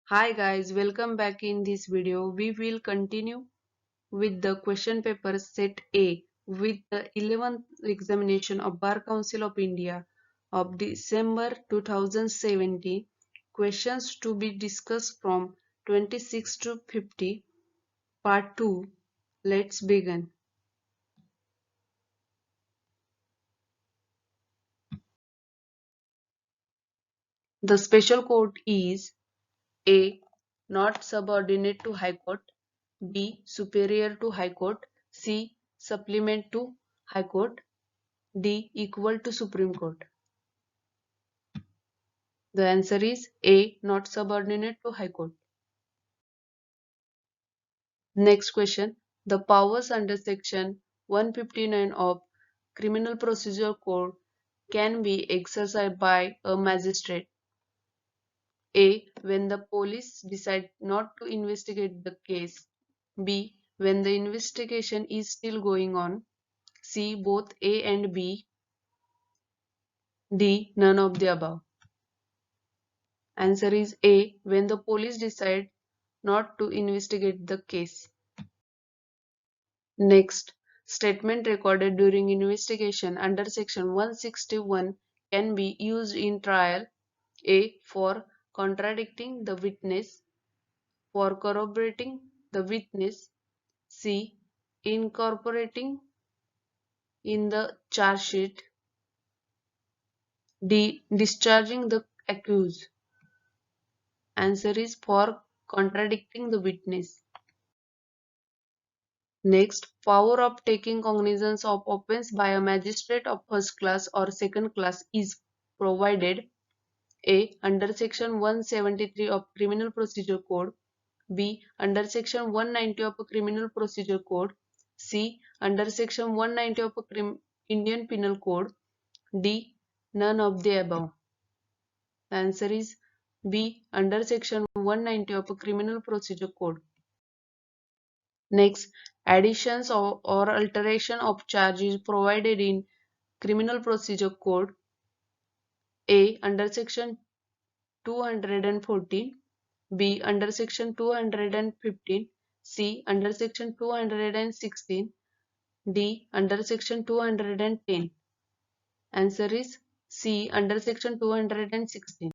Hi guys, welcome back. In this video. We will continue with the question paper set A with the 11th examination of Bar Council of India of December 2017. Questions to be discussed from 26 to 50, part 2. Let's begin. The special court is A. Not subordinate to High Court, B. Superior to High Court, C. Supplement to High Court, D. Equal to Supreme Court. The answer is A. Not subordinate to High Court. Next question. The powers under Section 159 of Criminal Procedure Code can be exercised by a magistrate. A. When the police decide not to investigate the case. B. When the investigation is still going on. C. Both A and B. D. None of the above. Answer is A. When the police decide not to investigate the case. Next, statement recorded during investigation under Section 161 can be used in trial. A. For contradicting the witness, for corroborating the witness. C. Incorporating in the charge sheet. D. Discharging the accused. Answer is for contradicting the witness. Next, power of taking cognizance of offence by a magistrate of first class or second class is provided. A. Under Section 173 of Criminal Procedure Code. B. Under Section 190 of Criminal Procedure Code. C. Under Section 190 of Indian Penal Code. D. None of the above. The answer is B. Under Section 190 of Criminal Procedure Code. Next, additions or alteration of charge is provided in Criminal Procedure Code. A. Under Section 214. B. Under Section 215. C. Under Section 216. D. Under Section 210. Answer is C. Under Section 216.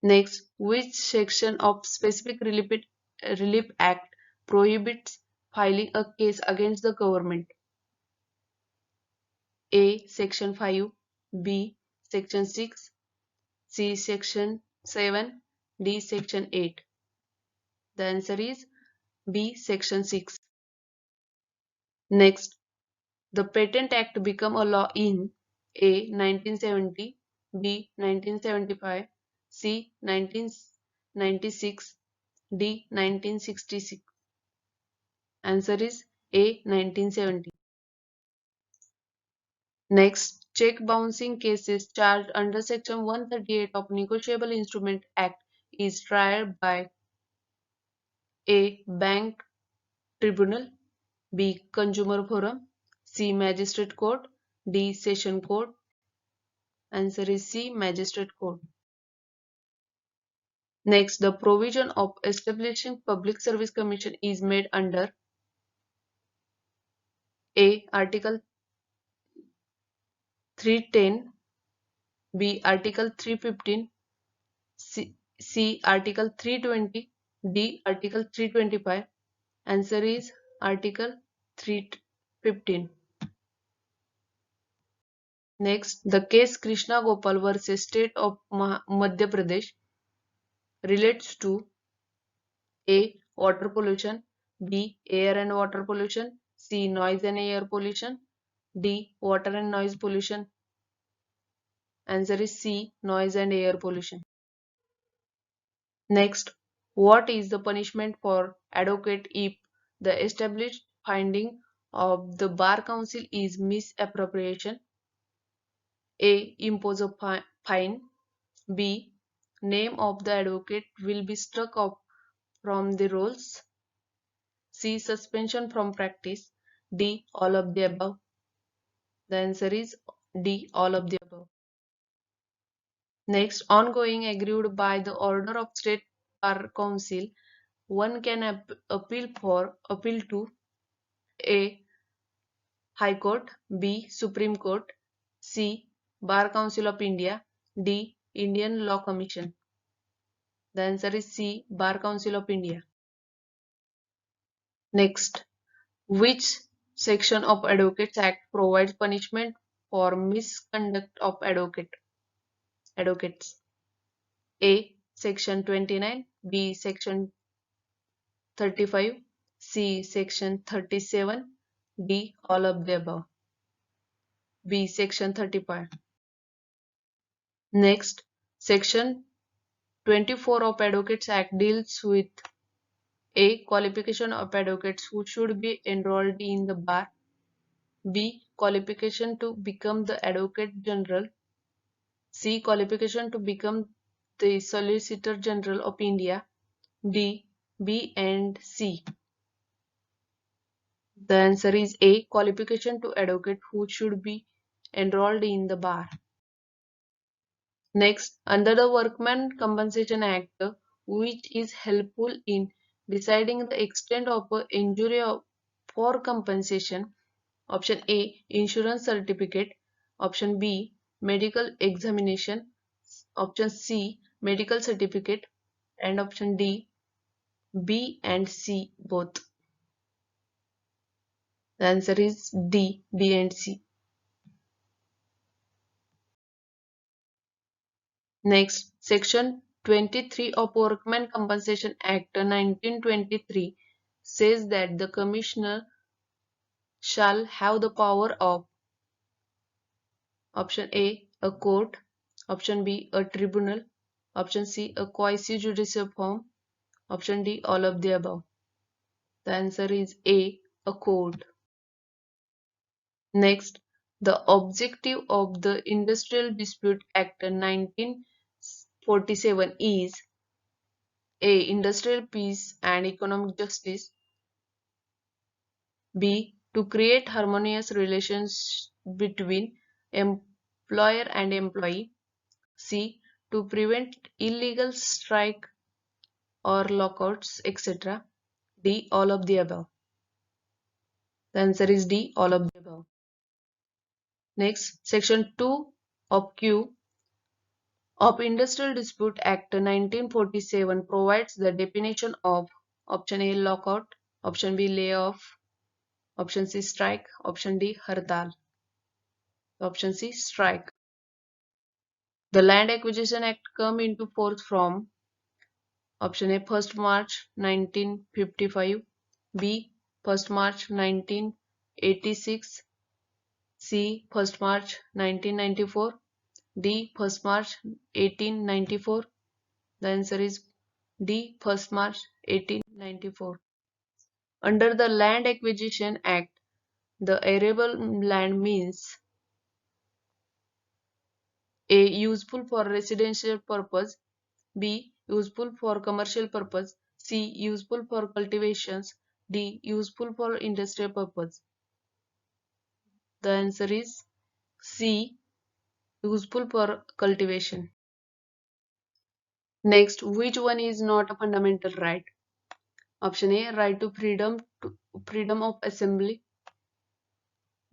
Next, which section of Specific Relief Act prohibits filing a case against the government? A. Section 5. B. Section 6. C. Section 7. D. Section 8. The answer is B. Section 6. Next, the Patent Act became a law in A. 1970, B. 1975, C. 1996, D. 1966. Answer is A. 1970. Next, check bouncing cases charged under Section 138 of Negotiable Instrument Act is tried by A. Bank Tribunal, B. Consumer Forum, C. Magistrate Court, D. Session Court. Answer is C. Magistrate Court. Next, the provision of establishing Public Service Commission is made under A. Article 310, B. Article 315, C. Article 320, D. Article 325. Answer is Article 315. Next, the case Krishna Gopal versus State of Madhya Pradesh relates to A. Water pollution, B. Air and water pollution, C. Noise and air pollution, D. Water and noise pollution. Answer is C. Noise and air pollution. Next, what is the punishment for advocate if the established finding of the Bar Council is misappropriation? A. Impose a fine. B. Name of the advocate will be struck off from the rolls. C. Suspension from practice. D. All of the above. The answer is D. All of the above. Next, ongoing agreed by the order of State Bar Council, one can appeal to A. High Court, B. Supreme Court, C. Bar Council of India, D. Indian Law Commission. The answer is C. Bar Council of India. Next, which section of Advocates Act provides punishment for misconduct of advocates? A. Section 29, B. Section 35, C. Section 37, D. All of the above. B. Section 35. Next, Section 24 of Advocates Act deals with A. Qualification of advocates who should be enrolled in the bar, B. Qualification to become the Advocate General, C. Qualification to become the Solicitor General of India, D. B and C. The answer is A. Qualification to advocate who should be enrolled in the bar. Next, under the Workmen Compensation Act, which is helpful in deciding the extent of injury for compensation? Option A. Insurance certificate. Option B. Medical examination. Option C. Medical certificate. And option D. B and C both. The answer is D. B and C. Next, Section 23 of Workmen Compensation Act 1923 says that the Commissioner shall have the power of option A court, option B, a tribunal, option C, a quasi-judicial form, option D, all of the above. The answer is a court. Next, the objective of the Industrial Dispute Act 1947 is A. Industrial peace and economic justice, B. To create harmonious relations between employer and employee, C. To prevent illegal strike or lockouts, etc. D. All of the above. The answer is D. All of the above. Next, Section 2 of Q of Industrial Dispute Act 1947 provides the definition of option A lockout, option B layoff, option C strike, option D hartal. Option C strike. The Land Acquisition Act come into force from option A 1st March 1955, B 1st March 1986, C 1st March 1994, D 1st March 1894. The answer is D 1st March 1894. Under the Land Acquisition Act, the arable land means A. Useful for residential purpose, B. Useful for commercial purpose, C. Useful for cultivations, D. Useful for industrial purpose. The answer is C. Useful for cultivation. Next, which one is not a fundamental right? Option A, right to freedom of assembly,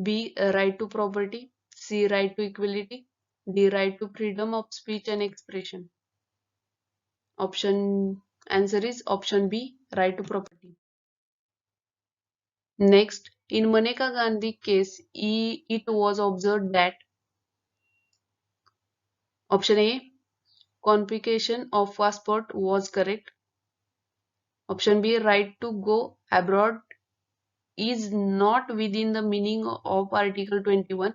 B, right to property, C, right to equality, D, right to freedom of speech and expression. Answer is option B, right to property. Next, in Maneka Gandhi case, it was observed that option A, confiscation of passport was correct. Option B, right to go abroad is not within the meaning of Article 21.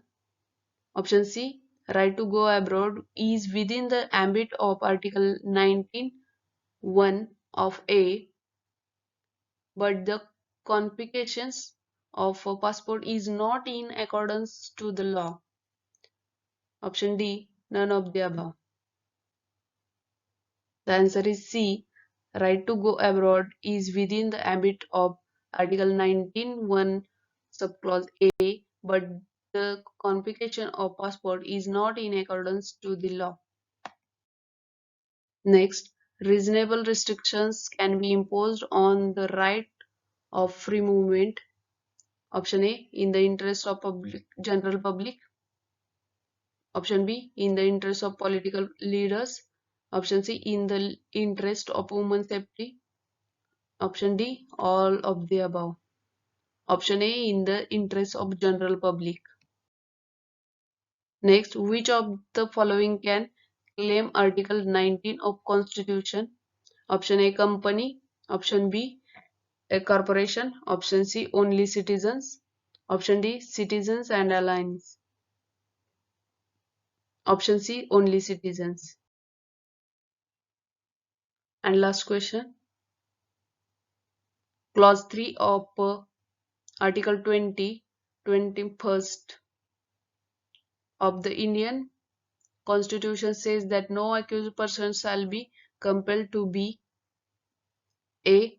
Option C, right to go abroad is within the ambit of Article 19(1) of A, but the confiscations of a passport is not in accordance to the law. Option D, none of the above. The answer is C, right to go abroad is within the ambit of Article 19(1) subclause A, but the confiscation of passport is not in accordance to the law. Next, reasonable restrictions can be imposed on the right of free movement. Option A, in the interest of general public. Option B, in the interest of political leaders. Option C, in the interest of women's safety. Option D, all of the above. Option A, in the interest of general public. Next, which of the following can claim Article 19 of Constitution? Option A, company. Option B, a corporation. Option C, only citizens. Option D, citizens and alliance. Option C, only citizens. And last question. Clause 3 of Article 20, 21st of the Indian Constitution says that no accused person shall be compelled to be A,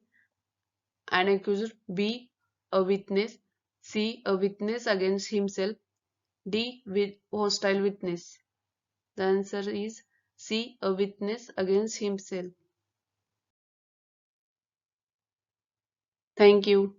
an accuser, B, a witness, C, a witness against himself, D, with hostile witness. The answer is C, a witness against himself. Thank you.